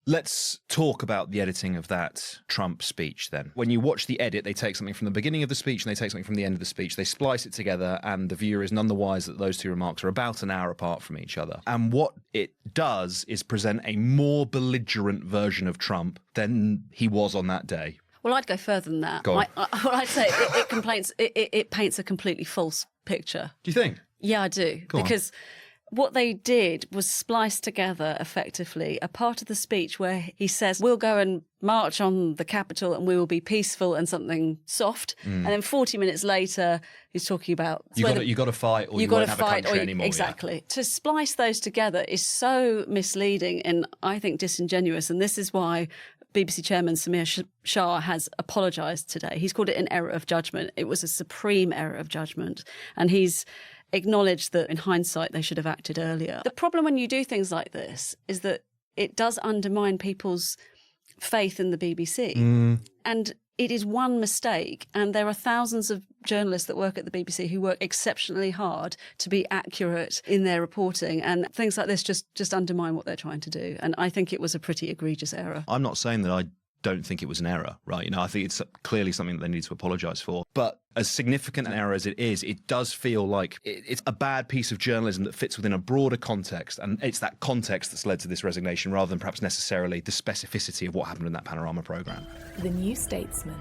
Let's talk about the editing of that Trump speech then. When you watch the edit, they take something from the beginning of the speech and they take something from the end of the speech. They splice it together and the viewer is none the wiser that those two remarks are about an hour apart from each other. And what it does is present a more belligerent version of Trump than he was on that day. Well, I'd go further than that. I'd say it paints a completely false picture. Do you think? Yeah, I do. Because what they did was splice together effectively a part of the speech where he says, we'll go and march on the Capitol and we will be peaceful and something soft. And then 40 minutes later, he's talking about... You got to fight or you won't have a country anymore. Exactly. Yeah. To splice those together is so misleading and I think disingenuous. And this is why BBC Chairman Samir Shah has apologised today. He's called it an error of judgment. It was a supreme error of judgment. And he's acknowledged that in hindsight they should have acted earlier. The problem when you do things like this is that it does undermine people's faith in the BBC. And it is one mistake, and there are thousands of journalists that work at the BBC who work exceptionally hard to be accurate in their reporting, and things like this just undermine what they're trying to do. And I think it was a pretty egregious error. I'm not saying that I don't think it was an error, right? You know, I think it's clearly something that they need to apologise for. But as significant an error as it is, it does feel like it's a bad piece of journalism that fits within a broader context. And it's that context that's led to this resignation rather than perhaps necessarily the specificity of what happened in that Panorama programme. The New Statesman.